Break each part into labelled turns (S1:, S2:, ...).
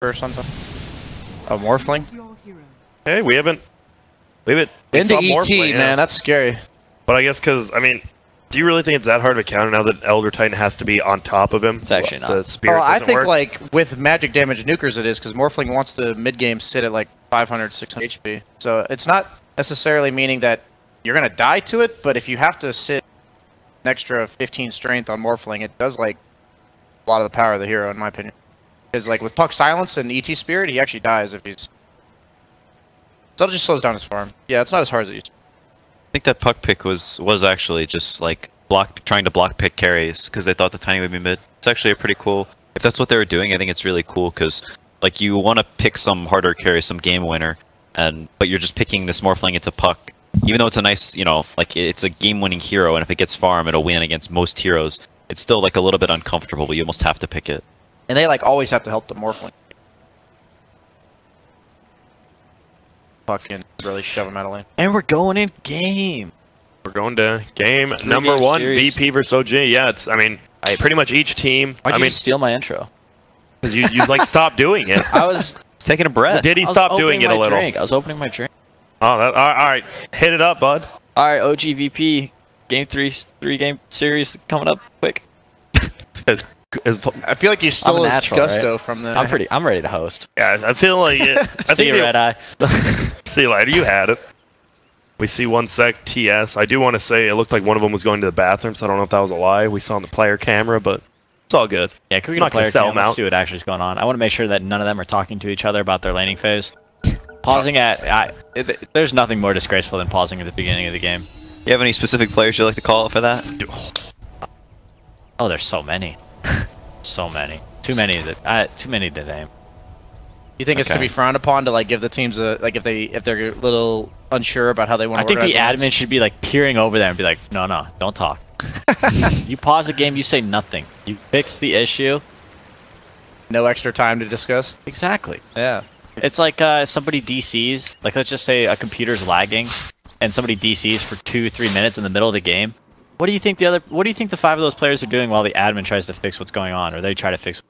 S1: or something. A Morphling.
S2: Hey, we haven't. We
S1: Into
S2: saw
S1: ET,
S2: Morphling,
S1: man, that's scary.
S2: But I guess because I mean, do you really think it's that hard of a counter now that Elder Titan has to be on top of him?
S3: It's actually not.
S2: The spirit
S1: I think
S2: work?
S1: like with magic damage nukers it is because Morphling wants to mid game sit at like 500, 600 HP. So it's not necessarily meaning that you're gonna die to it, but if you have to sit an extra 15 strength on Morphling, it does like a lot of the power of the hero, in my opinion. Because like with Puck Silence and ET Spirit, he actually dies if he's. So it just slows down his farm. Yeah, it's not as hard as it used to be.
S4: I think that puck pick was actually just like trying to block pick carries because they thought the Tiny would be mid. It's actually a pretty cool. If that's what they were doing, I think it's really cool because like you want to pick some harder carry, some game winner, but you're just picking this Morphling into puck. Even though it's a nice, like it's a game-winning hero, and if it gets farm, it'll win against most heroes. It's still like a little bit uncomfortable, but you almost have to pick it.
S1: And they like always have to help the Morphling. Fucking really shove him out of lane.
S4: And we're going in game.
S2: We're going to game number 1,
S3: series.
S2: VP versus OG. Yeah, it's. I mean, pretty much each team.
S3: Why'd you steal my intro?
S2: Because you like stopped doing it.
S3: I was taking a breath.
S2: Did he stop doing it a little?
S3: I was opening my drink.
S2: Oh, all right. Hit it up, bud.
S3: All right, OG VP, game 3 game series coming up quick.
S1: I feel like you stole his
S3: natural,
S1: gusto
S3: right?
S1: from the.
S3: I'm ready to host.
S2: Yeah, I feel like it.
S3: See you, Red Eye.
S2: See you later. You had it. We see 1 sec TS. I do want to say it looked like one of them was going to the bathroom, so I don't know if that was a lie. We saw on the player camera, but it's all good.
S3: Yeah, can we get a player cam? Let's see what actually is going on. I want to make sure that none of them are talking to each other about their laning phase. Pausing there's nothing more disgraceful than pausing at the beginning of the game.
S4: You have any specific players you'd like to call out for that?
S3: Oh, there's so many. So many. Too many to name.
S1: You think it's to be frowned upon to like give the teams a like if they're a little unsure about how they want to.
S3: I think the admin should be like peering over there and be like, no, don't talk. You pause the game, you say nothing. You fix the issue.
S1: No extra time to discuss.
S3: Exactly.
S1: Yeah.
S3: It's like somebody DCs. Like let's just say a computer's lagging, and somebody DCs for 2-3 minutes in the middle of the game. What do you think the 5 of those players are doing while the admin tries to fix what's going on, or they try to fix?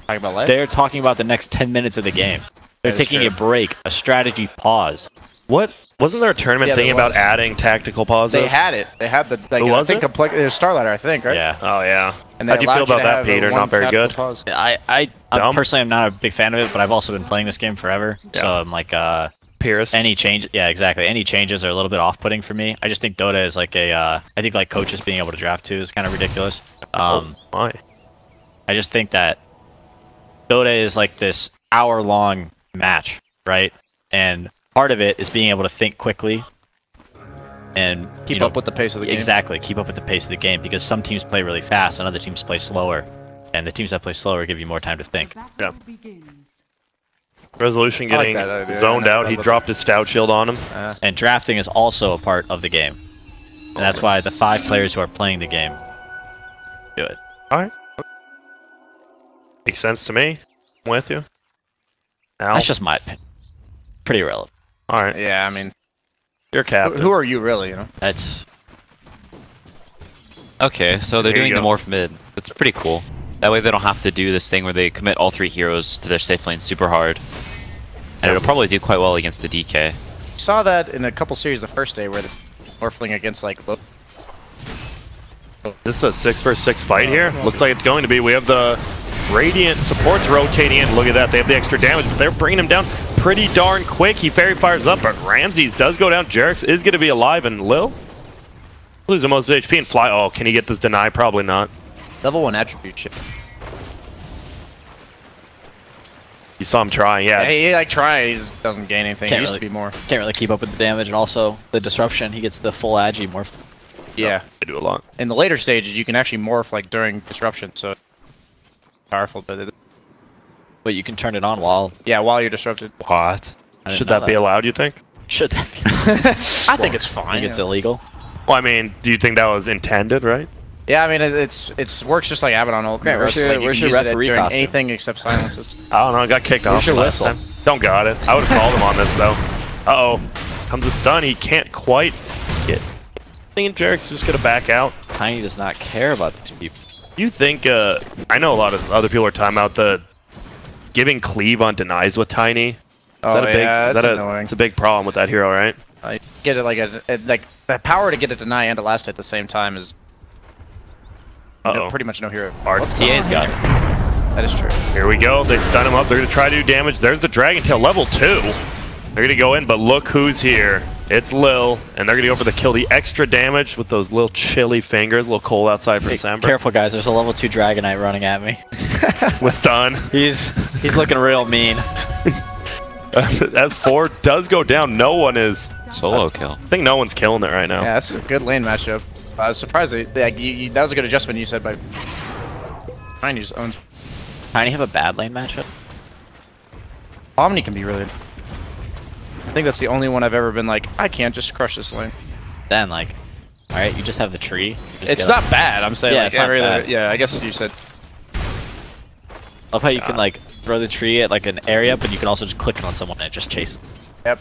S1: Talking about life?
S3: They're talking about the next 10 minutes of the game. They're taking a break, a strategy pause.
S2: What? Wasn't there a tournament thing about adding tactical pauses?
S1: They had it. They had the. Like,
S2: was it?
S1: There's Starlighter, I think, right?
S3: Yeah.
S2: Oh yeah.
S1: And
S2: how do you feel about that, Peter? Not very good.
S3: I personally am not a big fan of it, but I've also been playing this game forever, so I'm like
S2: Pierce.
S3: Any change? Yeah, exactly. Any changes are a little bit off-putting for me. I just think Dota is like I think like coaches being able to draft too is kind of ridiculous.
S2: Why?
S3: I just think that Dota is like this hour-long match, right? And part of it is being able to think quickly and
S1: keep up with the pace of the game.
S3: Exactly, keep up with the pace of the game because some teams play really fast and other teams play slower, and the teams that play slower give you more time to think.
S2: Yeah. Resolution getting zoned out. He dropped his stout shield on him.
S3: And drafting is also a part of the game, and that's why the 5 players who are playing the game do it.
S2: All right. Makes sense to me. I'm with you. Al?
S3: That's just my opinion. Pretty irrelevant.
S2: All right.
S1: Yeah, I mean,
S2: you're captain.
S1: Who are you really? You know.
S3: That's
S4: okay. So they're doing the morph mid. That's pretty cool. That way they don't have to do this thing where they commit all 3 heroes to their safe lane super hard, and it'll probably do quite well against the DK.
S1: Saw that in a couple series the first day where the Morphling against like.
S2: This is a 6 vs 6 fight here. Looks like it's going to be. We have the Radiant supports rotating in. Look at that. They have the extra damage, but they're bringing him down pretty darn quick. He fairy fires up, but Ramses does go down. Jerix is going to be alive, and Lil loses the most HP and fly. Oh, can he get this deny? Probably not.
S1: Level 1 attribute shit.
S2: You saw him trying, yeah.
S1: He like tries, he doesn't gain anything. It used to be more.
S3: Can't really keep up with the damage, and also the disruption. He gets the full agi morph.
S1: Yeah,
S2: they do a lot.
S1: In the later stages, you can actually morph like during disruption, so powerful.
S3: But you can turn it on while
S1: you're disrupted.
S2: What? Should that be allowed? You think?
S3: Should that be?
S1: I think it's fine.
S3: I think it's illegal.
S2: Well, I mean, do you think that was intended, right?
S1: Yeah, I mean it's works just like Abaddon ult.
S3: Great, where's your referee costume?
S1: Anything except silences.
S2: I don't know. I got kicked off last time. Don't got it. I would have called him on this though. Uh oh, comes a stun. He can't quite get. I think Jerix just gonna back out.
S3: Tiny does not care about these people.
S2: You think? I know a lot of other people are talking about the giving cleave on denies with Tiny. Is
S1: Oh
S2: that a big,
S1: yeah, that's annoying.
S2: It's a big problem with that hero, right?
S1: I get it like the power to get a deny and a last at the same time is pretty much no hero.
S2: Arts
S3: TA's got it.
S1: That is true.
S2: Here we go. They stun him up. They're going to try to do damage. There's the Dragon Tail, level 2. They're going to go in, but look who's here. It's Lil, and they're going to go for the kill. The extra damage with those little chilly fingers. A little cold outside for December.
S3: Careful, guys. There's a level 2 Dragonite running at me.
S2: With stun.
S3: He's looking real mean.
S2: S4 does go down. No one is.
S4: Solo kill.
S2: I think no one's killing it right now.
S1: Yeah, that's a good lane matchup. I was surprised that that was a good adjustment you said by trying to use owns.
S3: Tiny have a bad lane matchup?
S1: Omni can be really. I think that's the only one I've ever been like, I can't just crush this lane.
S3: Then like, all right, you just have the tree.
S1: It's not bad. I'm saying
S3: Yeah,
S1: like,
S3: it's not bad.
S1: yeah. I guess you said.
S3: Love how you can like throw the tree at like an area, but you can also just click it on someone and it just chases.
S1: Yep.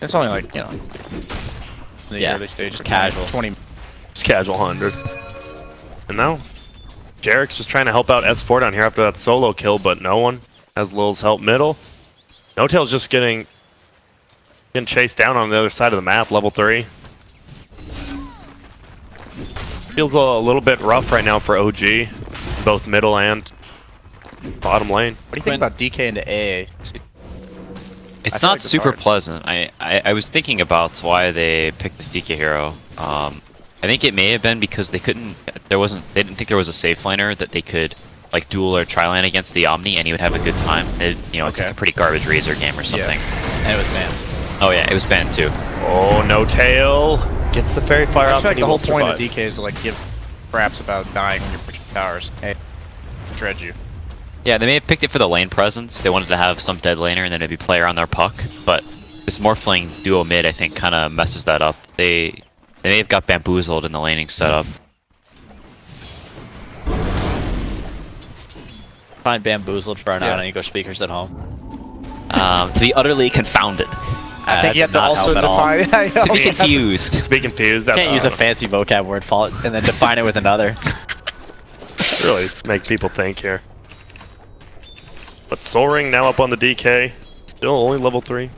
S1: It's only like in the
S3: Yeah,
S1: early stages.
S3: casual.
S1: 20.
S2: Just casual 100. And now, Jarek's just trying to help out S4 down here after that solo kill, but no one has Lil's help middle. No-Tail's just getting chased down on the other side of the map, level 3. Feels a little bit rough right now for OG, both middle and bottom lane.
S1: What do you think about DK into AA?
S4: It's
S1: feel
S4: not
S1: like it's
S4: super
S1: hard.
S4: pleasant. I was thinking about why they picked this DK hero. I think it may have been because they didn't think there was a safe laner that they could like duel or tri-lane against the Omni and he would have a good time. It's like a pretty garbage Razor game or something.
S1: Yeah.
S3: And it was banned.
S4: Oh yeah, it was banned too.
S2: Oh, No-Tail gets the Fairy Fire
S1: I
S2: off.
S1: feel like
S2: and
S1: the
S2: he
S1: whole
S2: will
S1: point of
S2: survive.
S1: DK is to like give craps about dying when you're pushing towers. Hey, dread you.
S4: Yeah, they may have picked it for the lane presence. They wanted to have some dead laner and then maybe play around their puck. But this Morphling duo mid, I think, kind of messes that up. They may have got bamboozled in the laning setup.
S3: Find bamboozled for our non-English speakers at home.
S4: To be utterly confounded.
S1: I think you have to also define.
S4: To be confused.
S2: To be confused. That's
S3: Can't use a fancy vocab word and then define it with another.
S2: really make people think here. But Soul Ring now up on the DK. Still only level 3.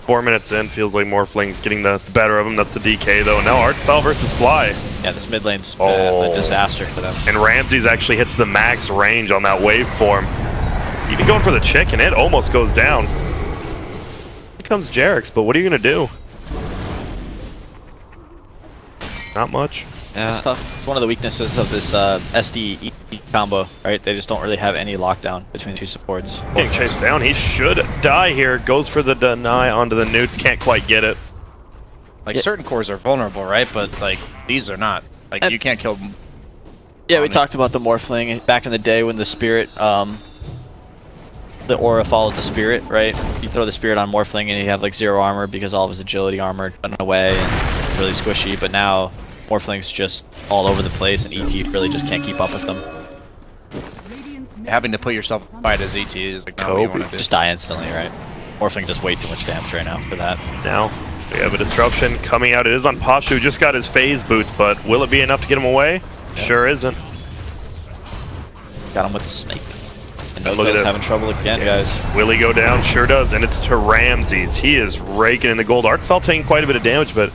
S2: 4 minutes in, feels like Morphling's getting the better of him. That's the DK though. Now Artstyle versus Fly.
S3: Yeah, this mid lane's a disaster for them.
S2: And Ramses actually hits the max range on that waveform. Even going for the chick and it almost goes down. Here comes Jarek's, but what are you gonna do? Not much.
S3: It's tough. It's one of the weaknesses of this SD combo, right? They just don't really have any lockdown between the two supports.
S2: Getting chased down. He should die here. Goes for the deny onto the newts. Can't quite get it.
S1: Like certain cores are vulnerable, right? But like these are not. Like you can't kill them.
S3: Yeah, we talked about the Morphling back in the day when the spirit, the aura followed the spirit, right? You throw the spirit on Morphling and you have like 0 armor because all of his agility armor went away and really squishy. But now Morphling's just all over the place and ET really just can't keep up with them.
S1: Having to put yourself in a fight as ET is like not what you want to do.
S3: Just die instantly, right? Morphling does way too much damage right now for that.
S2: Now we have a disruption coming out. It is on Pashu, who just got his phase boots, but will it be enough to get him away? Yeah. Sure isn't.
S3: Got him with the snake. And
S2: look at this.
S3: Having trouble again, guys.
S2: Will he go down? Sure does, and it's to Ramses. He is raking in the gold. Artstyle taking quite a bit of damage, but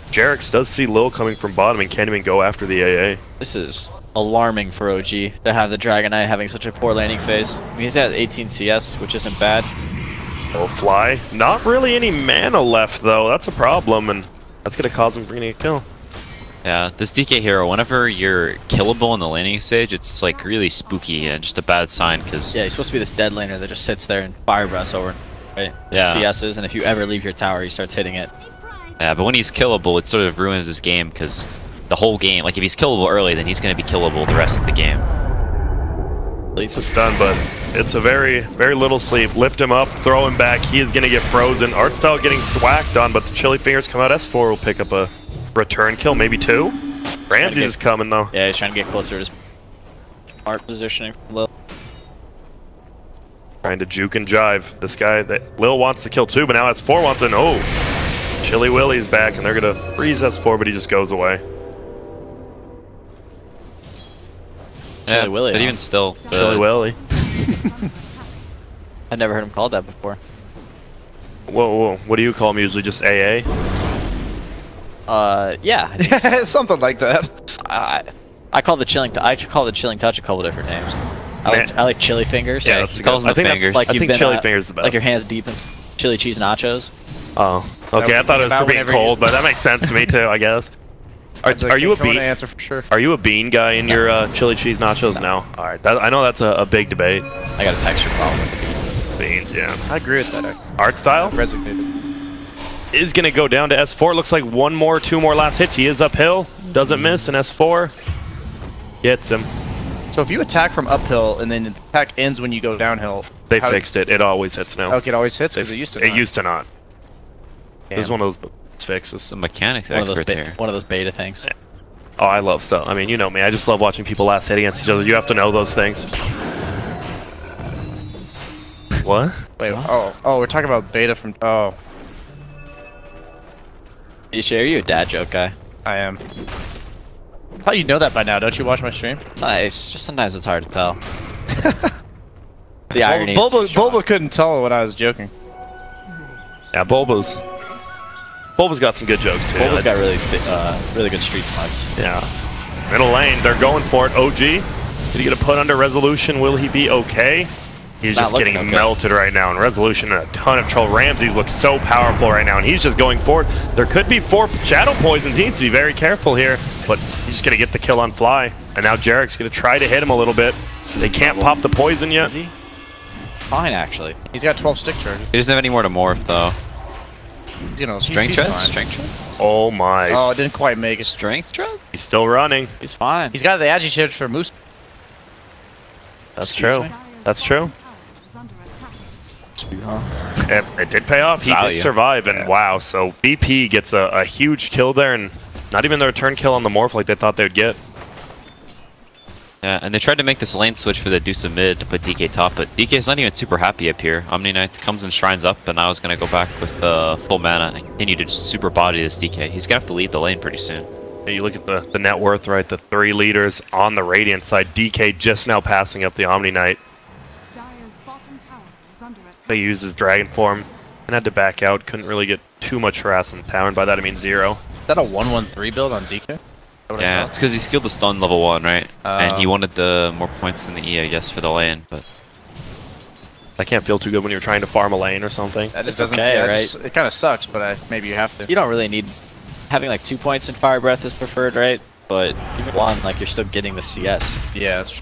S2: Jarek's does see Lil coming from bottom and can't even go after the AA.
S3: This is alarming for OG to have the Dragonite having such a poor laning phase. I mean, he's at 18 CS, which isn't bad.
S2: Oh, Fly. Not really any mana left, though. That's a problem, and that's going to cause him bringing a kill.
S4: Yeah, this DK hero, whenever you're killable in the laning stage, it's like really spooky and just a bad sign, because...
S3: Yeah, he's supposed to be this dead laner that just sits there and fire breaths over, right?
S4: Yeah.
S3: CS's, and if you ever leave your tower, he starts hitting it.
S4: Yeah, but when he's killable, it sort of ruins his game, because the whole game, like if he's killable early, then he's going to be killable the rest of the game.
S2: It's a stun, but it's a very, very little sleep. Lift him up, throw him back. He is going to get frozen. Artstyle getting thwacked on, but the chilly fingers come out. S4 will pick up a return kill, maybe 2. Ramses is coming, though.
S3: Yeah, he's trying to get closer to his art positioning for Lil.
S2: Trying to juke and jive. This guy that Lil wants to kill too, but now S4 wants to know. Chilly Willy's back, and they're going to freeze S4, but he just goes away.
S3: Chilly Willy,
S4: but even still...
S2: Chilly Willy.
S3: I never heard him called that before.
S2: Whoa, what do you call him usually? Just AA?
S3: Yeah. I think so.
S1: Something like that.
S3: I call the chilling touch a couple different names. I like chili fingers.
S2: Yeah,
S3: like,
S2: that's
S3: he
S2: good.
S3: calls
S2: I
S3: them
S2: think
S3: fingers.
S2: that's-
S3: Like
S2: I think chili fingers is the best.
S3: Like your hands deep in chili cheese nachos.
S2: Oh, okay. I thought it was for being cold, but that makes sense to me too, I guess. Are you a bean?
S1: Answer for sure.
S2: Are you a bean guy in your chili cheese nachos? No. All right. I know that's a big debate.
S3: I got a texture problem with
S2: Beans, yeah.
S1: I agree with that.
S2: Art style
S1: Resignated.
S2: is gonna go down to S4. Looks like two more last hits. He is uphill. Doesn't miss, and S4 gets him.
S1: So if you attack from uphill and then the attack ends when you go downhill,
S2: They fixed it. It always hits now.
S1: Okay, it always hits because it used to.
S2: It used to not. It was
S1: Damn.
S2: one of those fixes.
S4: Some mechanics
S3: one of
S4: experts
S3: those
S4: here.
S3: one of those beta things.
S2: Yeah. Oh, I love stuff. I mean, you know me. I just love watching people last hit against each other. You have to know those things. What?
S1: Wait. Oh, we're talking about beta from. Oh,
S3: Isha, are you a dad joke guy?
S1: I am. How you know that by now? Don't you watch my stream?
S3: It's nice. Just sometimes it's hard to tell. The irony. is too
S1: Bulba
S3: strong.
S1: couldn't tell when I was joking.
S2: Yeah, Bulba's got some good jokes too.
S3: Bulba's got really good street smarts.
S2: Yeah. Middle lane, they're going for it. OG, did he get a put under Resolution? Will he be okay? He's
S3: Not
S2: just getting
S3: looking okay.
S2: melted right now, and Resolution in a ton of trouble. Ramses looks so powerful right now, and he's just going forward. There could be 4 Shadow Poisons. He needs to be very careful here, but he's just going to get the kill on Fly. And now Jarek's going to try to hit him a little bit. They can't pop the poison yet.
S3: Is he? Fine, actually.
S1: He's got 12 stick charges.
S4: He doesn't have any more to morph though.
S1: You know,
S4: Strength
S1: he's
S4: treads?
S1: fine.
S4: Strength treads?
S2: Oh my.
S1: Oh, it didn't quite make it.
S4: Strength treads?
S2: He's still running.
S3: He's fine.
S1: He's got the adjectives for Moose.
S2: That's
S3: Excuse
S2: true.
S3: me?
S2: That's true.
S3: Huh?
S2: It did pay off. He
S4: Value.
S2: did survive, and wow. So BP gets a huge kill there, and not even the return kill on the morph like they thought they would get.
S4: Yeah, and they tried to make this lane switch for the Deuce of mid to put DK top, but DK's not even super happy up here. Omni Knight comes and shrines up, and I was going to go back with full mana and continue to just super body this DK. He's going to have to lead the lane pretty soon.
S2: Yeah, you look at the net worth, right? The 3 leaders on the Radiant side. DK just now passing up the Omni Knight. They used his Dragon form and had to back out. Couldn't really get too much harass in the tower, and by that I mean 0.
S1: Is that a 1-1-3 build on DK?
S4: Yeah, it's because he skilled the stun level 1, right? And he wanted the more points than the E, I guess, for the lane, but...
S2: That can't feel too good when you're trying to farm a lane or something.
S1: That
S3: It's
S1: just doesn't.
S3: okay,
S1: Yeah,
S3: right?
S1: it kind of sucks, but maybe you have to.
S3: You don't really need having like 2 points in Fire Breath is preferred, right? But even 1, like you're still getting the CS.
S1: Yeah, it's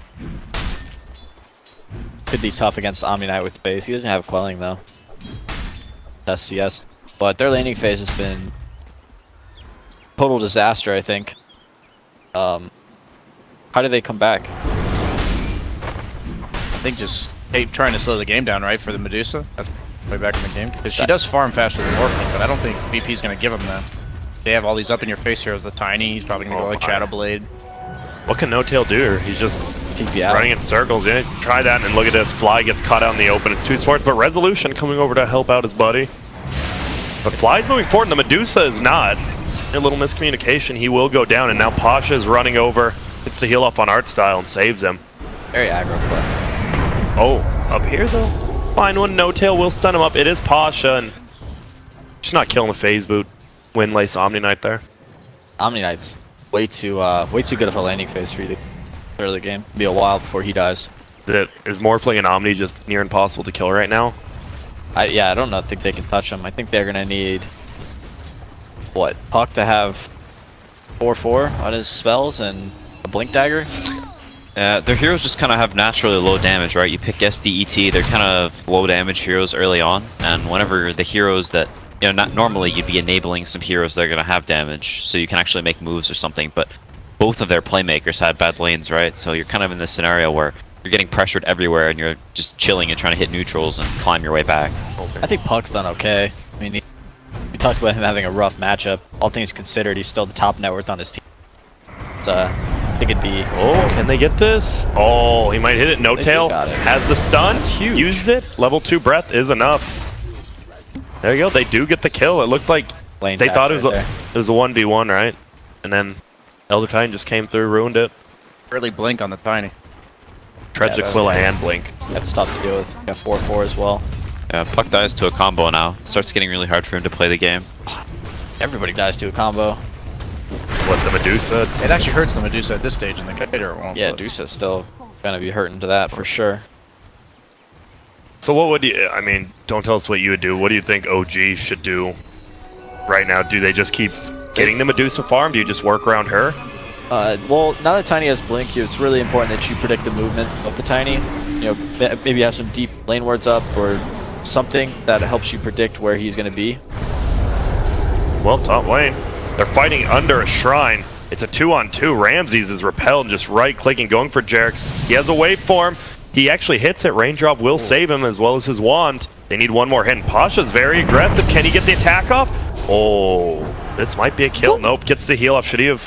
S3: Could be tough against Omni Knight with phase. He doesn't have quelling though. That's CS. But their laning phase has been total disaster, I think. How did they come back?
S1: I think just trying to slow the game down, right, for the Medusa. That's way back in the game. Because she does farm faster than Morphling, but I don't think VP's going to give him that. They have all these up-in-your-face heroes. The Tiny, he's probably going to go like Shadow Blade.
S2: What can No Tail do? He's just
S3: TP out.
S2: running in circles. Yeah, try that, and look at this. Fly gets caught out in the open. It's 2 sports, but Resolution coming over to help out his buddy. But Fly's moving forward, and the Medusa is not. A little miscommunication. He will go down, and now Pasha is running over. Gets the heal off on Art Style and saves him.
S3: Very aggro play.
S2: Oh, up here though? Fine one. No Tail will stun him up. It is Pasha, and just not killing the phase boot. Windlace Omni Knight there.
S3: Omni Knight's way too good of a landing phase for you to early game. Be a while before he dies.
S2: Is Morphling and Omni just near impossible to kill right now?
S3: I don't think they can touch him. I think they're gonna need what, Puck to have 4/4 on his spells and a blink dagger.
S4: Their heroes just kind of have naturally low damage, right? You pick SDET, they're kind of low damage heroes early on, and whenever the heroes that, you know, not normally you'd be enabling some heroes that are going to have damage, so you can actually make moves or something, but both of their playmakers had bad lanes, right? So you're kind of in this scenario where you're getting pressured everywhere and you're just chilling and trying to hit neutrals and climb your way back.
S3: I think Puck's done okay. I mean, we talked about him having a rough matchup. All things considered, he's still the top net worth on his team. So, I think it'd be...
S2: Oh, can they get this? Oh, he might hit it. No
S3: They
S2: Tail
S3: got it.
S2: has the stun.
S3: That's huge.
S2: Uses it. Level 2 breath is enough. There you go. They do get the kill. It looked like
S3: Lane
S2: they
S3: taps
S2: thought it
S3: right
S2: was a 1v1, right? And then Elder Titan just came through, ruined it.
S1: Really blink on the Tiny.
S2: Treads Aquila and Blink.
S3: That's tough to deal with. Got 4-4 as well.
S4: Yeah, Puck dies to a combo now. Starts getting really hard for him to play the game.
S3: Everybody dies to a combo.
S2: What, the Medusa?
S1: It actually hurts the Medusa at this stage in the Gator. It won't.
S3: Yeah,
S1: but-
S3: Dusa's still gonna be hurting to that for sure.
S2: So what would you, I mean, don't tell us what you would do. What do you think OG should do right now? Do they just keep getting the Medusa farm? Do you just work around her?
S3: Well, now that Tiny has Blink, it's really important that you predict the movement of the Tiny. You know, maybe have some deep lane wards up or something that helps you predict where he's going to be.
S2: Well, top lane. They're fighting under a shrine. It's a 2-on-2. Ramses is repelled, just right-clicking, going for Jerks. He has a waveform. He actually hits it. Raindrop will save him as well as his wand. They need one more hit. And Pasha's very aggressive. Can he get the attack off? Oh, this might be a kill. Nope, gets the heal off. Should he have?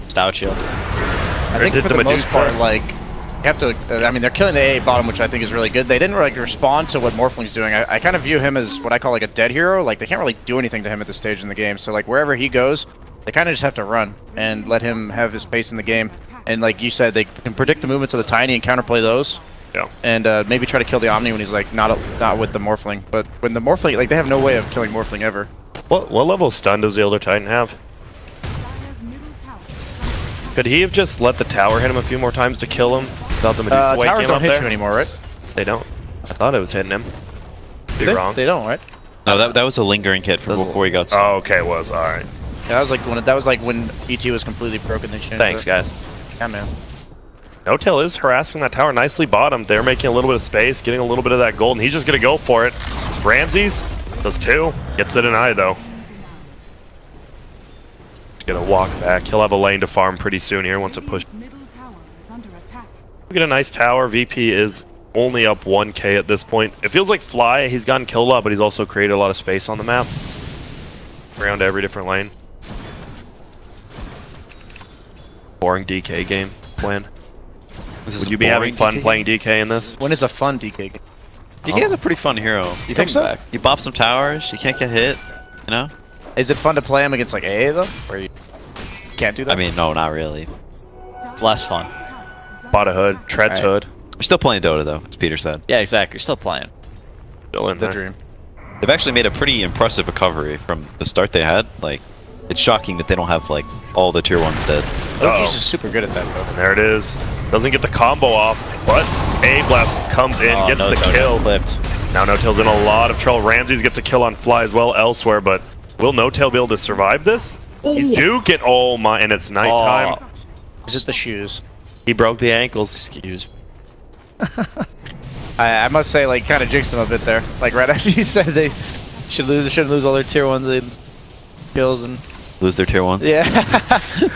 S3: Stout shield.
S1: I think for the most part, like, you have to. I mean, they're killing the AA bottom, which I think is really good. They didn't like respond to what Morphling's doing. I kind of view him as what I call like a dead hero. Like, they can't really do anything to him at this stage in the game. So like wherever he goes, they kind of just have to run and let him have his pace in the game. And like you said, they can predict the movements of the Tiny and counterplay those.
S2: Yeah.
S1: And maybe try to kill the Omni when he's like not with the Morphling. But when the Morphling, like, they have no way of killing Morphling ever.
S2: What level of stun does the Elder Titan have? Could he have just let the tower hit him a few more times to kill him without the Medusa waking
S1: towers
S2: him
S1: don't
S2: up
S1: hit
S2: there?
S1: you anymore, right?
S2: They don't. I thought it was hitting him. Be wrong.
S1: They don't, right?
S4: No, that was a lingering hit from before he got stuck.
S2: Oh, okay, it was. All right.
S1: Yeah, that was like when ET was completely broken. They changed
S2: Thanks,
S1: it.
S2: guys.
S1: Yeah, man.
S2: No-Tail is harassing that tower nicely bottom. They're making a little bit of space, getting a little bit of that gold, and he's just going to go for it. Ramses does too. Gets it in eye, though. He's going to walk back. He'll have a lane to farm pretty soon here once it pushes. We get a nice tower. VP is only up 1k at this point. It feels like Fly, he's gotten killed a lot, but he's also created a lot of space on the map. Around every different lane. Boring DK game plan. Would you be having fun playing DK in this?
S1: When is a fun DK game?
S4: DK is a pretty fun hero.
S1: You think so?
S4: You bop some towers, you can't get hit, you know?
S1: Is it fun to play him against like AA though? Or you can't do that?
S4: I mean, no, not really.
S3: It's less fun.
S2: Bought a hood, treads hood.
S4: We're still playing Dota though, as Peter said.
S3: Yeah, exactly. You're still playing.
S2: Still in
S1: the
S2: there.
S1: dream.
S4: They've actually made a pretty impressive recovery from the start they had. Like, it's shocking that they don't have like all the tier 1s dead.
S1: OG's is super good at that though.
S2: And there it is. Doesn't get the combo off, but A-Blast comes in, gets the kill.
S3: Clipped.
S2: Now No-Tail's in a lot of trouble. Ramses gets a kill on Fly as well elsewhere, but will No-Tail be able to survive this? He's do get, oh my, and it's nighttime.
S1: Is it the shoes?
S2: He broke the ankles.
S3: Excuse.
S1: I must say, like, kind of jinxed him a bit there. Like right after you said they shouldn't lose all their tier 1s in kills and
S4: Lose their tier 1s?
S1: yeah.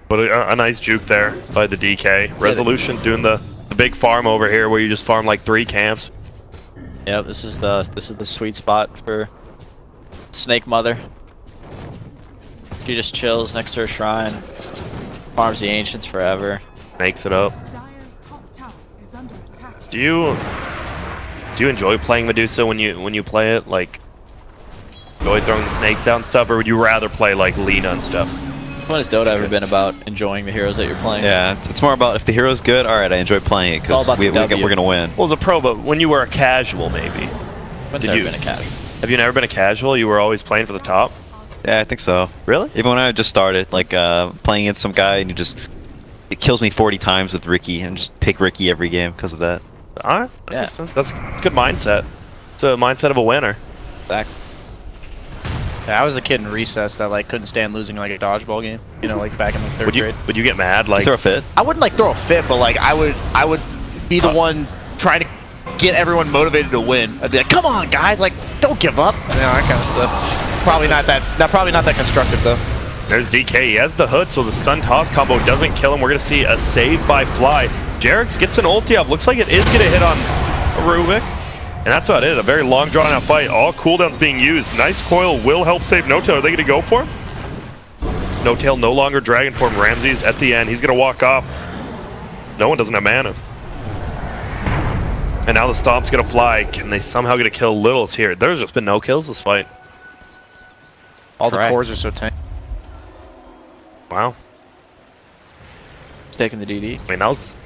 S2: But a nice juke there by the DK. Resolution doing the big farm over here where you just farm like 3 camps.
S3: Yeah, this is the sweet spot for Snake Mother. She just chills next to her shrine, farms the ancients forever.
S2: Makes it up. Do you enjoy playing Medusa when you play it? Like, enjoy throwing the snakes out and stuff, or would you rather play like Lina and stuff?
S3: When has Dota ever been about enjoying the heroes that you're playing?
S4: Yeah, it's more about if the hero's good, alright, I enjoy playing it because we're going to win.
S2: Well, as a pro, but when you were a casual, maybe.
S3: When's never been a casual?
S2: Have you never been a casual? You were always playing for the top?
S4: Yeah, I think so.
S2: Really?
S4: Even when I just started, like playing against some guy and it kills me 40 times with Ricky and just pick Ricky every game because of that.
S2: Alright,
S3: Yeah.
S2: That's a good mindset. It's a mindset of a winner.
S3: Exactly.
S1: Yeah, I was a kid in recess that like couldn't stand losing like a dodgeball game. You know, like back in the third grade.
S2: Would you get mad? Like,
S4: Throw a fit?
S1: I wouldn't like throw a fit, but like I would be the one trying to get everyone motivated to win. I'd be like, "Come on, guys! Like, don't give up." You know, that kind of stuff. Probably not that constructive though.
S2: there's DK. He has the hood, so the stun toss combo doesn't kill him. We're gonna see a save by Fly. Jerix gets an ulti up. Looks like it is gonna hit on Rubik. And that's about it. A very long drawn out fight. All cooldowns being used. Nice coil will help save No-Tail. Are they gonna go for him? No-Tail no longer dragon form. Ramses at the end. He's gonna walk off. No one doesn't have mana. And now the stomp's gonna fly. Can they somehow get a kill? Little's here. There's just been no kills this fight.
S1: All the cores are so tank.
S2: Wow.
S3: He's taking the DD.
S2: I mean, that was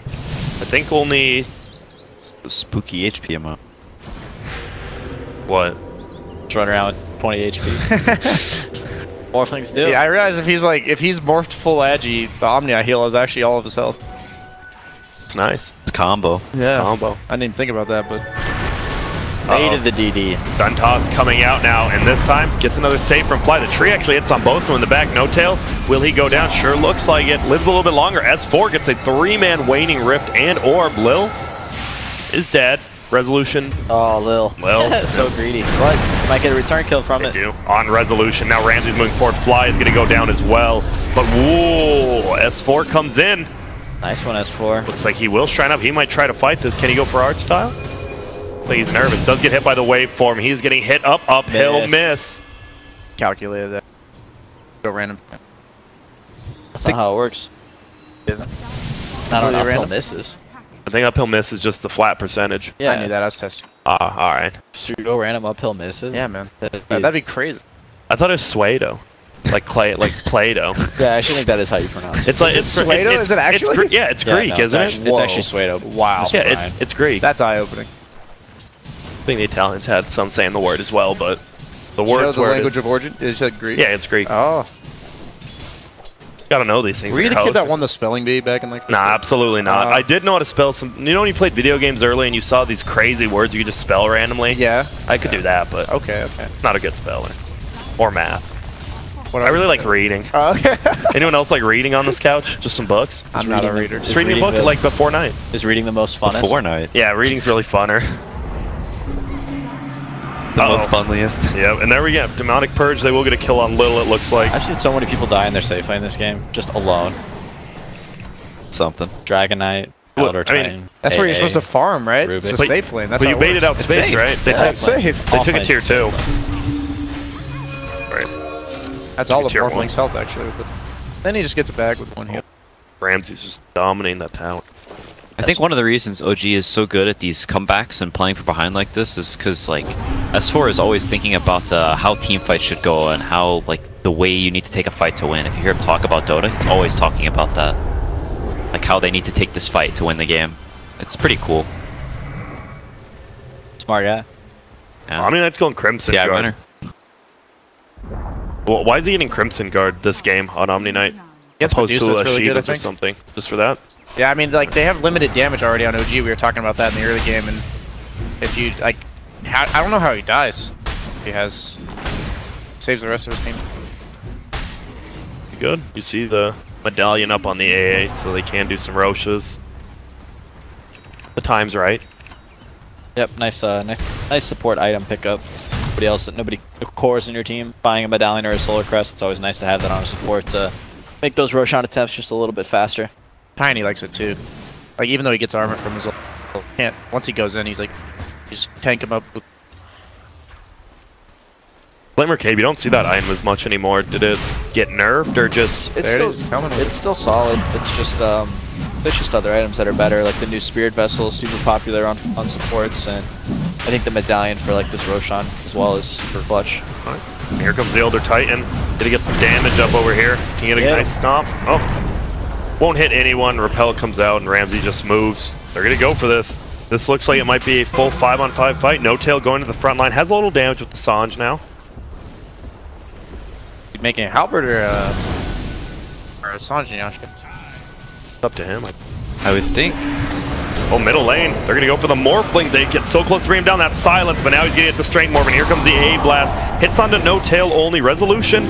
S2: I think only...
S4: The spooky HP amount.
S2: What?
S3: Just run around with 20 HP. Morphlings do.
S1: Yeah, I realize if he's morphed full agi, the Omni heal is actually all of his health.
S2: It's nice.
S4: It's combo.
S1: Yeah.
S2: Combo.
S1: I didn't even think about that, but
S3: Hated the DD.
S2: Stun toss coming out now, and this time gets another save from Fly. The tree actually hits on both of them in the back. No tail. Will he go down? Sure looks like it. Lives a little bit longer. S4 gets a 3-man waning rift and orb. Lil is dead. Resolution.
S3: Oh, Lil.
S2: Well,
S3: so greedy. But you might get a return kill from
S2: they
S3: it.
S2: do. On resolution. Now Ramsey's moving forward. Fly is going to go down as well. But whoa, S4 comes in.
S3: Nice one, S4.
S2: Looks like he will shrine up. He might try to fight this. Can he go for art style? He's nervous. Does get hit by the waveform. He's getting hit uphill miss.
S1: calculated that. Go random.
S3: That's not how it works.
S1: Isn't?
S3: Not on
S1: Really
S3: uphill
S1: random?
S3: misses.
S2: I think uphill miss is just the flat percentage.
S3: Yeah.
S1: I knew that. I was testing.
S2: Ah, all right.
S3: Pseudo random uphill misses.
S1: Yeah, man.
S3: That'd
S1: That'd be crazy.
S2: I thought it was Suedo, like Play-Doh.
S3: Yeah, I actually think that is how you pronounce it.
S2: It's like it's
S1: Suedo?
S2: it's-
S1: Is it actually?
S2: It's, yeah, it's Greek,
S3: no,
S2: isn't
S3: it's
S2: it?
S3: actually, it's actually Suedo.
S1: Wow.
S2: Yeah, it's Greek.
S1: That's eye-opening.
S2: I think the Italians had some saying the word as well, but the
S1: Do you know
S2: word's
S1: the
S2: where it
S1: language
S2: is.
S1: of origin? Is it Greek?
S2: Yeah, it's Greek.
S1: Oh.
S2: Gotta know these things.
S1: Were you
S2: when
S1: the
S2: you're
S1: kid that
S2: hosting.
S1: won the spelling bee back in like?
S2: Nah, absolutely not. I did know how to spell some. You know when you played video games early and you saw these crazy words you could just spell randomly?
S1: Yeah.
S2: I could do that, but
S1: Okay. Okay.
S2: not a good speller. Or math.
S1: What
S2: I really like reading.
S1: Okay.
S2: Anyone else like reading on this couch? Just some books?
S1: I'm not a reader.
S2: Just reading a book like before night.
S3: Is reading the most funnest?
S4: Before night.
S2: Yeah, reading's really funner.
S4: The most funliest.
S2: Yeah, and there we go. Demonic Purge, they will get a kill on Lil, it looks like.
S3: I've seen so many people die in their safe lane this game, just alone.
S4: Something.
S3: Dragon Knight,
S2: Well,
S3: Elder
S2: I mean,
S3: Titan.
S1: That's where you're
S3: AA.
S1: supposed to farm, right?
S3: Rubik.
S1: It's a
S2: But-
S1: safe lane. That's
S2: But
S1: how
S2: you
S1: it
S2: baited
S1: works.
S2: out space,
S4: safe.
S2: right? They,
S3: Yeah,
S1: It's safe.
S2: they
S3: All
S2: took a tier
S3: planes
S2: 2. Right.
S1: That's all of
S2: tier one.
S1: Morphling's health, actually. But then he just gets it back with one hit.
S2: Ramsey's just dominating that tower.
S4: I think one of the reasons OG is so good at these comebacks and playing from behind like this is because like S4 is always thinking about how team fights should go and how like the way you need to take a fight to win. If you hear him talk about Dota, he's always talking about that, like how they need to take this fight to win the game. It's pretty cool.
S3: Smart guy.
S4: Yeah.
S2: I mean, that's going Crimson
S4: Yeah,
S2: Guard.
S4: winner.
S2: Well, why is he getting Crimson Guard this game on Omni Knight?
S1: Gets
S2: Opposed
S1: Medusa,
S2: to
S1: it's really good, I
S2: Shivas or
S1: think.
S2: something, just for that?
S1: Yeah, I mean, like, they have limited damage already on OG. We were talking about that in the early game, and if you, like, I don't know how he dies. He has... saves the rest of his team.
S2: Good. You see the medallion up on the AA, so they can do some Roshas. The time's right.
S3: Yep, nice support item pickup. Nobody cores in your team buying a medallion or a solar crest. It's always nice to have that on support to make those Roshan attempts just a little bit faster.
S1: Tiny likes it, too. Like, even though he gets armor from his... can't... Once he goes in, he's like... Just tank him up with...
S2: Glimmer Cave, you don't see that item as much anymore. Did it get nerfed or just...
S3: It's
S1: There it
S3: still
S1: is, coming with
S3: it's still solid. It's just there's just other items that are better, like the new Spirit Vessel is super popular on supports, and I think the medallion for like this Roshan as well is super clutch.
S2: Alright. Here comes the Elder Titan. Did he get some damage up over here? Can he get a
S3: Yeah.
S2: nice stomp? Oh. Won't hit anyone. Repel comes out and Ramsey just moves. They're going to go for this. This looks like it might be a full 5-on-5 fight. No Tail going to the front line. Has a little damage with the Sange now.
S1: Making a halberd or a Sanji now.
S2: It's up to him.
S4: I would think.
S2: Oh, middle lane. They're going to go for the Morphling. They get so close to bring him down. That silence, but now he's going to get the Strength Morph. And here comes the A Blast. Hits onto No Tail only. Resolution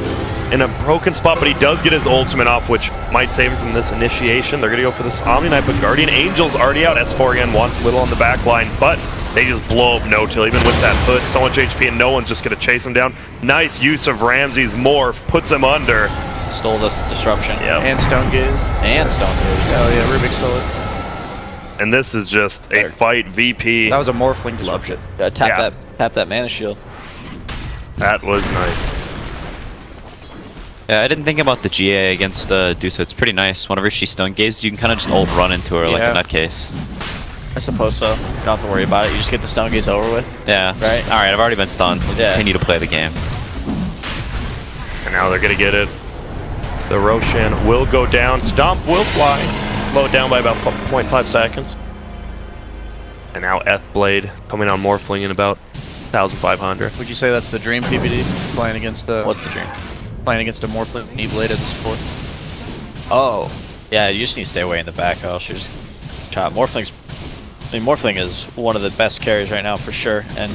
S2: in a broken spot, but he does get his ultimate off, which might save him from this initiation. They're going to go for this Omni Knight, but Guardian Angel's already out. S4 again wants Little on the back line, but they just blow up No Tail, even with that hood. So much HP, and no one's just going to chase him down. Nice use of Ramsey's Morph. Puts him under.
S3: Stole the disruption.
S2: Yep.
S1: And Stone Gaze.
S3: And Stone Gaze.
S1: Oh yeah, Rubik stole it.
S2: And this is just a fight VP.
S1: That was a Morphling disruption.
S3: Tap that mana shield.
S2: That was nice.
S4: Yeah, I didn't think about the GA against Dusa. It's pretty nice. Whenever she stun gazed, you can kind of just ult run into her like
S1: Yeah.
S4: a nutcase.
S3: I suppose so. You don't have to worry about it. You just get the Stone Gaze over with.
S4: Yeah.
S3: Right.
S4: All right. I've already been stunned. We'll
S3: Yeah.
S4: continue to play the game.
S2: And now they're going to get it. The Roshan will go down. Stomp will fly. Slowed down by about 0.5 seconds. And now Blade coming on Morphling in about 1,500.
S1: Would you say that's the dream PvD? Playing against the...
S3: What's the dream?
S1: Playing against a Morphling E-Blade as a support?
S3: Oh. Yeah, you just need to stay away in the back, or else you're just chop. Morphling's... I mean, Morphling is one of the best carries right now, for sure. And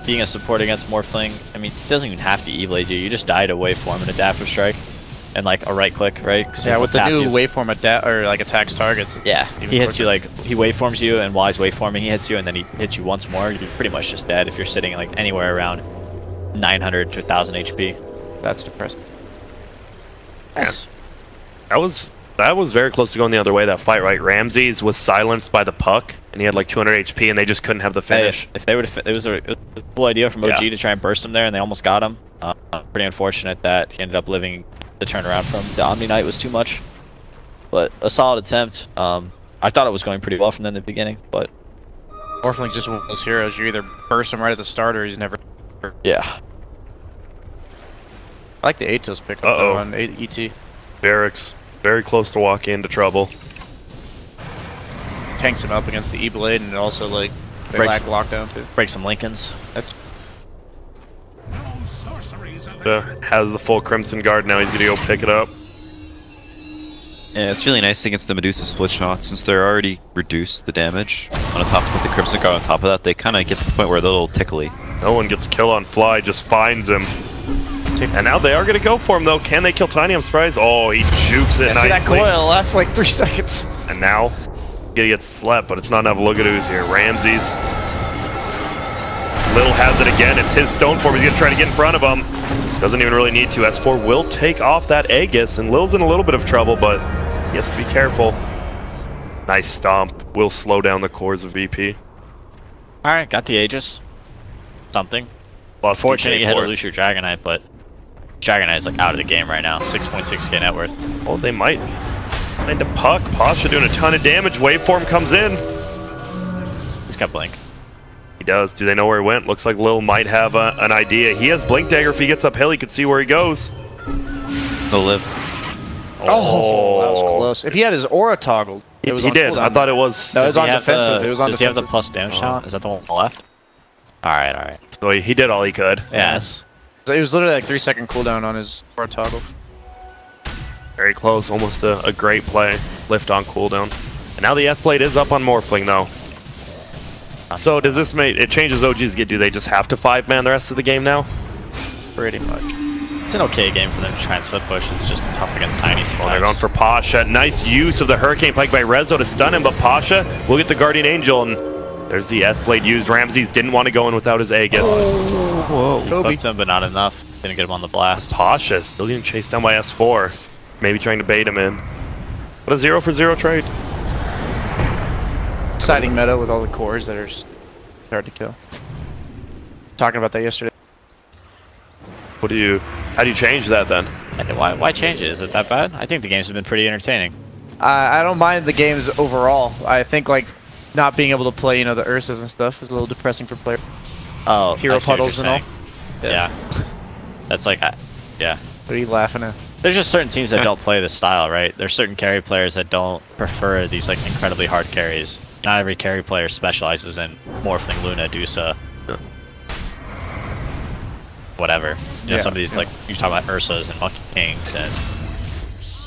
S3: being a support against Morphling, I mean, it doesn't even have to E-Blade you. You just die to waveform and adaptive strike. And like a right click, right?
S1: Yeah, with the new waveform or like attacks targets.
S3: Yeah, he hits you like, he waveforms you, and while he's waveforming, he hits you, and then he hits you once more. You're pretty much just dead if you're sitting like anywhere around 900 to 1,000 HP.
S1: That's depressing.
S3: Yes.
S2: Yeah. That was very close to going the other way, that fight, right? Ramses was silenced by the puck, and he had like 200 HP, and they just couldn't have the finish.
S3: Hey, if they would have, it was a cool idea from OG to try and burst him there, and they almost got him. Pretty unfortunate that he ended up living the turnaround from the Omni Knight was too much. But a solid attempt. I thought it was going pretty well from then in the beginning, but...
S1: Morphling's just one of those heroes. You either burst him right at the start, or he's never...
S3: Yeah.
S1: I like the Atos pick up though on ET.
S2: Barracks. Very close to walking into trouble.
S1: Tanks him up against the E-Blade, and also like they lack lockdown too.
S3: Break some Lincolns.
S1: That's
S2: has the full Crimson Guard now. He's gonna go pick it up.
S4: Yeah, it's really nice against the Medusa split shot since they're already reduced the damage. On top with the Crimson Guard on top of that, they kind of get to the point where they're a little tickly.
S2: No one gets kill on Fly, just finds him. And now they are going to go for him, though. Can they kill Tiny? I'm surprised. Oh, he jukes it nicely.
S1: See that coil lasts like 3 seconds.
S2: And now, he gets slept, but it's not enough Loogadoos here. Ramses. Lil has it again. It's his stone form. He's going to try to get in front of him. Doesn't even really need to. S4 will take off that Aegis, and Lil's in a little bit of trouble, but he has to be careful. Nice stomp. Will slow down the cores of VP.
S3: Alright, got the Aegis. Something.
S2: Lost
S3: Fortunate you had to lose your Dragonite, but Dragonite is like out of the game right now. 6.6k net worth.
S2: Oh, they might find a puck. Pasha doing a ton of damage. Waveform comes in.
S3: He's got Blink.
S2: He does. Do they know where he went? Looks like Lil might have an idea. He has Blink Dagger. If he gets uphill, he can see where he goes.
S4: They'll live.
S1: Oh, that was close. If he had his aura toggled, it was
S2: he
S1: on
S2: did.
S1: cooldown.
S2: I thought it was.
S1: No, it was on defensive. It was on
S3: Does
S1: defensive.
S3: he have the plus damage talent? Is that the one on the left? Alright, alright.
S2: So he did all he could.
S3: Yes.
S1: So it was literally like 3-second cooldown on his aura toggle.
S2: Very close. Almost a great play. Lift on cooldown. And now the F-Blade is up on Morphling, though. So does this make... It changes OG's get. Do they just have to 5-man the rest of the game now?
S1: Pretty much.
S3: It's an okay game for them to try and split push. It's just tough against Tiny sometimes.
S2: Oh, they're going for Pasha. Nice use of the Hurricane Pike by Rezo to stun him, but Pasha will get the Guardian Angel, and there's the F-Blade used. Ramses didn't want to go in without his Aegis.
S3: Whoa. He hooked him, but not enough. Didn't get him on the blast.
S2: Pasha still getting chased down by S4. Maybe trying to bait him in. What a 0-for-0 trade.
S1: Exciting meta with all the cores that are hard to kill. Talking about that yesterday.
S2: How do you change that then?
S3: Why change it? Is it that bad? I think the games have been pretty entertaining.
S1: I don't mind the games overall. I think like not being able to play, you know, the Ursas and stuff is a little depressing for players.
S3: Oh,
S1: hero puddles and all.
S3: Yeah. That's like, yeah.
S1: What are you laughing at?
S3: There's just certain teams that don't play this style, right? There's certain carry players that don't prefer these like incredibly hard carries. Not every carry player specializes in Morphling, Luna, Dusa, whatever. You know, some of these like you're talking about Ursas and Monkey Kings and.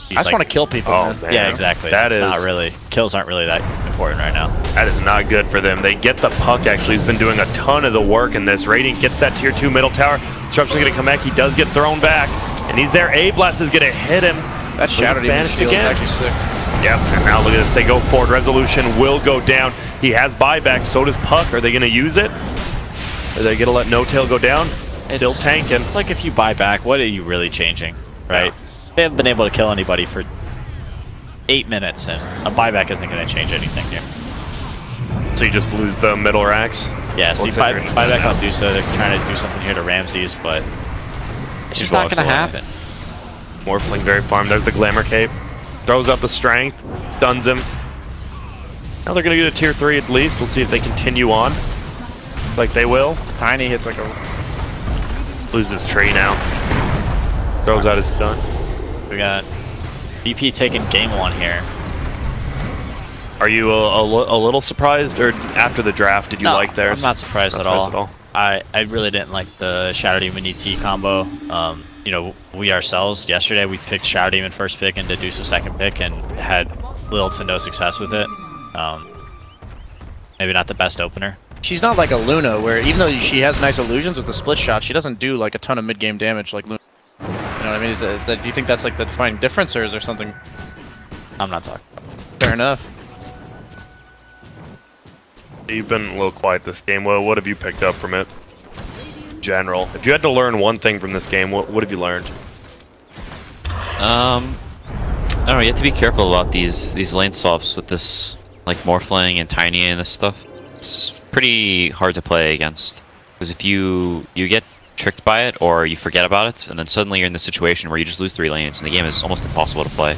S1: I just want to kill people.
S2: Oh,
S1: man.
S3: Yeah, exactly. That's not really. Kills aren't really that important right now.
S2: That is not good for them. They get the puck, actually. He's been doing a ton of the work in this. Radiant gets that tier 2 middle tower. Disruption's going to come back. He does get thrown back. And he's there. A-Blast is going to hit him.
S1: That Shadow Demon steal is actually sick.
S2: Yep, and now look at this. They go forward. Resolution will go down. He has buyback. So does Puck. Are they going to use it? Are they going to let No Tail go down? Still tanking.
S3: It's like if you buy back, what are you really changing, right? Yeah. They haven't been able to kill anybody for 8 minutes, and a buyback isn't going to change anything here.
S2: So you just lose the middle racks?
S3: Yeah, so you buyback on Dusa. They're trying to do something here to Ramses, but it's just not going to happen.
S2: Morphling very farm. There's the Glamour Cape. Throws out the Strength. Stuns him. Now they're going to get a tier 3 at least. We'll see if they continue on. Like they will.
S1: Tiny hits like a...
S2: Loses tree now. Throws out his stun.
S3: We got VP taking game 1 here.
S2: Are you a little surprised, or after the draft, did you like theirs?
S3: I'm not surprised at all. I really didn't like the Shadow Demon ET combo. You know, we ourselves, yesterday, we picked Shadow Demon first pick and Deduce a second pick and had little to no success with it. Maybe not the best opener.
S1: She's not like a Luna, where even though she has nice illusions with the split shot, she doesn't do like a ton of mid-game damage like Luna. You know what I mean? Do you think that's like the defining difference, or is there something?
S3: I'm not talking.
S1: Fair enough.
S2: You've been a little quiet this game. Well, what have you picked up from it? General. If you had to learn one thing from this game, what have you learned?
S4: I don't know. You have to be careful about these lane swaps with this, like Morphling and Tiny and this stuff. It's pretty hard to play against, because if you get tricked by it or you forget about it, and then suddenly you're in the situation where you just lose 3 lanes, and the game is almost impossible to play.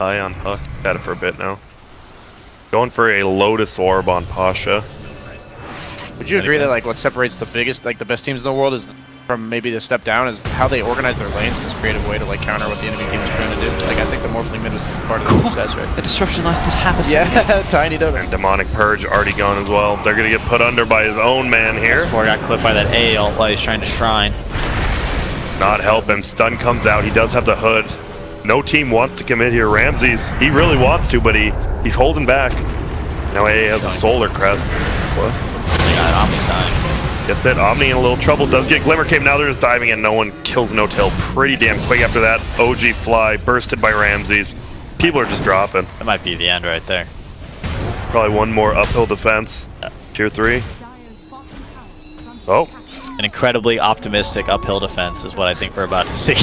S2: Eye on Huck. Had it for a bit now. Going for a Lotus Orb on Pasha.
S1: Would you agree that like what separates the biggest, like the best teams in the world is from maybe the step down is how they organize their lanes in this creative way to like counter what the enemy team is trying to do? Like I think the Morphling mid was part of the success, right?
S4: The disruption lasted half a second.
S1: Yeah, Tiny Dota.
S2: And Demonic Purge already gone as well. They're gonna get put under by his own man here.
S3: S4 got clipped by that A ult while he's trying to shrine.
S2: Not help him. Stun comes out. He does have the hood. No team wants to commit here. Ramses, he really wants to, but he's holding back. Now AA has a Solar Crest. What?
S3: Yeah, Omni's dying.
S2: Gets it. Omni in a little trouble. Does get Glimmer Cape. Now they're just diving in. No one kills No Tail pretty damn quick after that. OG Fly bursted by Ramses. People are just dropping.
S3: That might be the end right there.
S2: Probably one more uphill defense. Tier 3. Oh.
S3: An incredibly optimistic uphill defense is what I think we're about to see.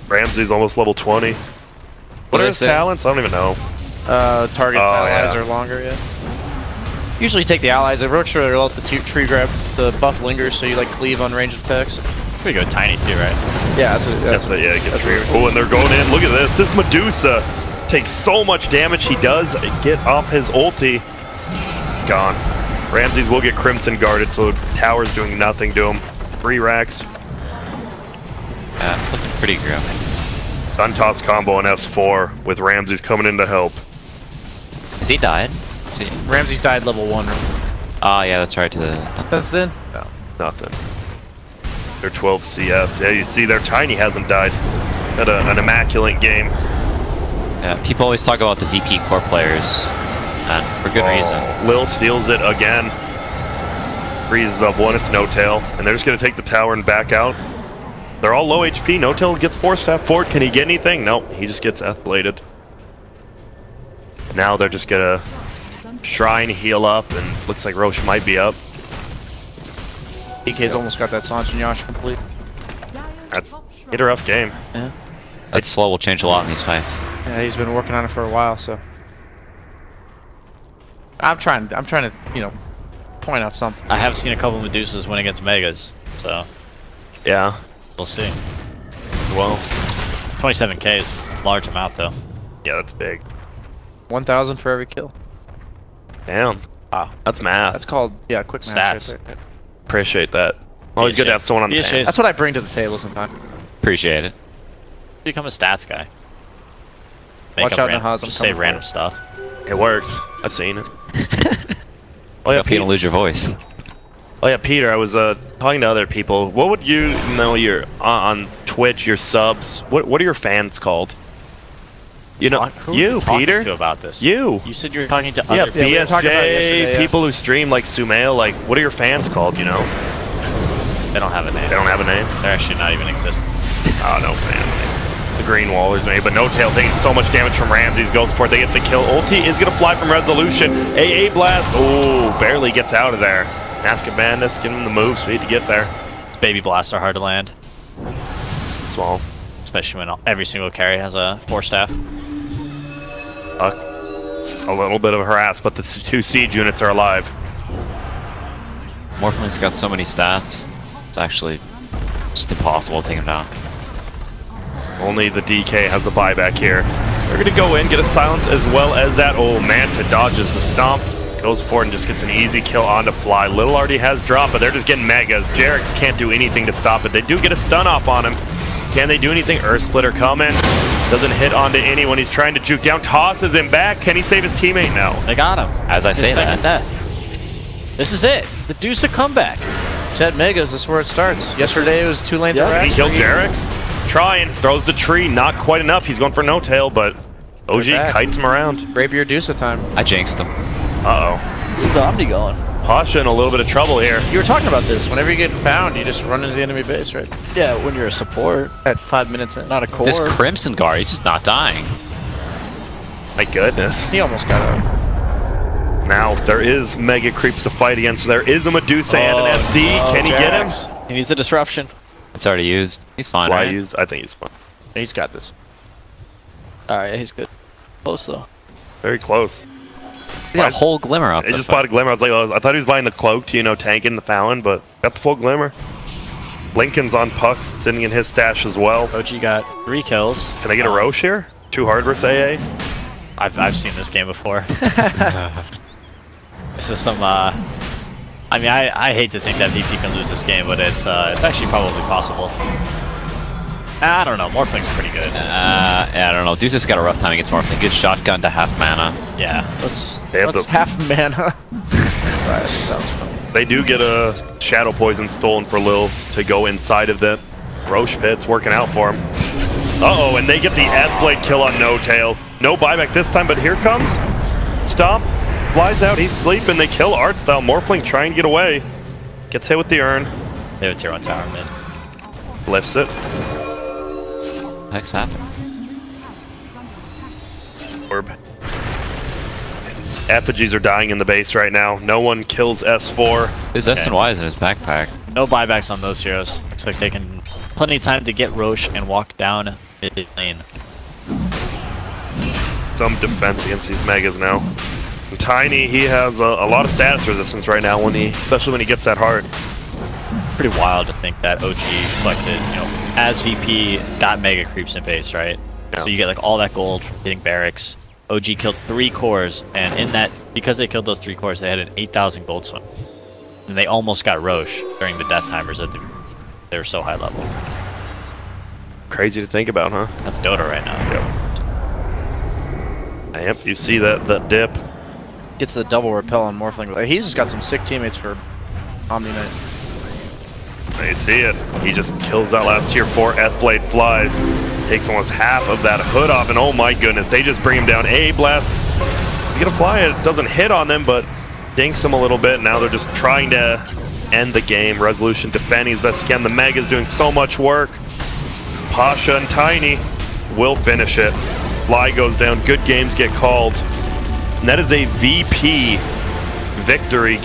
S2: Ramses almost level 20. What are his talents? I don't even know.
S1: Target allies are longer, yeah. Usually take the allies. It works really well with the tree grab. The buff lingers, so you like cleave on ranged attacks.
S3: Pretty good Tiny too, right?
S1: Yeah,
S2: that's it. Yeah, get tree. Oh, and they're going in. Look at this. This Medusa takes so much damage. He does get off his ulti. Gone. Ramses will get Crimson guarded, so tower's doing nothing to him. 3 racks.
S4: Yeah, it's looking pretty grim.
S2: Stun toss combo on S4 with Ramses coming in to help.
S4: Has he died?
S1: Ramses died level 1.
S4: Ah, yeah, that's right.
S1: Since then?
S2: No, nothing. They're 12 CS. Yeah, you see their Tiny hasn't died. Had an immaculate game.
S4: Yeah, people always talk about the VP core players, and for good reason.
S2: Lil steals it again. Freezes up one, it's No Tail. And they're just going to take the tower and back out. They're all low HP. No Tail gets 4-step forward. Can he get anything? Nope, he just gets F-bladed. Now they're just going to Shrine heal up, and looks like Roche might be up.
S1: DK's almost got that Sanch and Yash complete.
S2: That's a rough game.
S1: Yeah.
S4: That slow will change a lot in these fights.
S1: Yeah, he's been working on it for a while, so I'm trying to, you know, point out something.
S3: I have seen a couple Medusas win against Megas, so
S2: yeah,
S3: we'll see.
S2: Well,
S3: 27k is a large amount though.
S2: Yeah, that's big.
S1: 1,000 for every kill.
S2: Damn.
S1: Wow.
S2: That's math.
S1: That's called, yeah, quick
S3: stats.
S1: Right there.
S2: Appreciate that. Always good to have someone on the panel.
S1: That's what I bring to the table sometimes.
S4: Appreciate it.
S3: Become a stats guy.
S1: Watch out, Nahaz.
S3: Just say random stuff.
S2: It works. I've seen it.
S4: Oh yeah, Peter, lose your voice.
S2: Oh yeah, Peter. I was talking to other people. What would you know? Your on Twitch, your subs. What are your fans called? You know, you, Peter.
S3: To about this.
S2: You
S3: said you were talking to other people.
S2: Yeah, BSJ, people who stream like Sumail. Like, what are your fans called? You know,
S3: they don't have a name.
S2: They don't have a name.
S3: They're actually not even existing.
S2: Oh no, man. The green wall is made, but No Tail taking so much damage from Ramses. Goes for it. They get the kill. Ulti is gonna fly from Resolution. AA blast. Oh, barely gets out of there. Mask of Madness, give him the move speed to get there.
S3: Baby blasts are hard to land.
S2: Small.
S3: Especially when every single carry has a 4-staff.
S2: A little bit of harass, but the 2 siege units are alive.
S4: Morphling's got so many stats. It's actually just impossible to take him down.
S2: Only the DK has the buyback here. They're going to go in, get a silence as well as that. Oh, Manta dodges the stomp. Goes for it and just gets an easy kill on to Fly. Little already has drop, but they're just getting megas. Jarex can't do anything to stop it. They do get a stun off on him. Can they do anything? Earth Splitter coming. Doesn't hit onto anyone. He's trying to juke down. Tosses him back. Can he save his teammate now?
S3: They got him.
S4: As I say
S3: His second
S4: that.
S3: death. This is it. The Deuce a comeback.
S1: Jet Megas, this is where it starts. Yesterday it was 2 lanes of
S2: He
S1: Rax.
S2: killed Jarex. He's trying. Throws the tree. Not quite enough. He's going for no tail, but OG kites him around.
S1: Rapier Deuce time.
S4: I jinxed him.
S2: Uh-oh.
S3: Where's Omni going?
S2: Pasha in a little bit of trouble here.
S1: You were talking about this. Whenever you get found, you just run into the enemy base, right?
S3: Yeah, when you're a support.
S1: At 5 minutes in.
S3: Not a core.
S4: This Crimson Guard, he's just not dying.
S2: My goodness.
S1: He almost got out.
S2: Now there is mega creeps to fight against. There is a Medusa and an SD. Can he get him?
S3: He needs a disruption.
S4: It's already used. He's fine,
S2: Why
S4: right?
S2: used? I think he's fine.
S1: He's got this.
S3: Alright, he's good. Close though.
S2: Very close.
S4: He got a whole glimmer off
S2: I just bought a glimmer. I was like, oh, I thought he was buying the cloak to, you know, tank in the Fallon, but got the full glimmer. Lincoln's on puck, sitting in his stash as well.
S3: OG got 3 kills.
S2: Can I get a Roche here? Too hard versus AA?
S3: I've seen this game before. This is some I mean I hate to think that VP can lose this game, but it's actually probably possible. I don't know, Morphling's pretty good.
S4: Yeah, I don't know. Deuce just got a rough time against Morphling. Good shotgun to half mana.
S3: Yeah,
S1: Let's
S2: the-
S1: half mana. Sorry, that sounds funny.
S2: They do get a Shadow Poison stolen for Lil to go inside of the Roche pit's working out for him. Uh-oh, and they get the Blade kill on No Tail. No buyback this time, but here comes Stomp. Flies out, he's sleeping. They kill Art Style. Morphling trying to get away. Gets hit with the urn.
S3: They have a tier 1 tower mid.
S2: Lifts it.
S4: What the heck's happened?
S2: Orb. Effigies are dying in the base right now. No one kills S4.
S4: His S and Y is in his backpack.
S3: No buybacks on those heroes. Looks like they can plenty of time to get Roche and walk down mid lane.
S2: Some defense against these megas now. And Tiny, he has a lot of status resistance right now, especially when he gets that hard.
S3: Pretty wild to think that OG collected, you know, as VP got mega creeps in base, right?
S2: Yeah.
S3: So you get like all that gold from getting barracks. OG killed 3 cores, and in that, because they killed those 3 cores, they had an 8,000 gold swing. And they almost got Roche during the death timers. They were so high level.
S2: Crazy to think about, huh?
S3: That's Dota right now.
S2: Yep, you see that dip.
S1: Gets the double repel on Morphling. He's just got some sick teammates for Omni Knight.
S2: You see it. He just kills that last tier 4 Blade flies. Takes almost half of that hood off, and oh my goodness, they just bring him down. A blast. He's gonna fly it. It doesn't hit on them, but dinks him a little bit. Now they're just trying to end the game. Resolution defending as best he can. The Mega's doing so much work. Pasha and Tiny will finish it. Fly goes down. Good games get called. And that is a VP victory.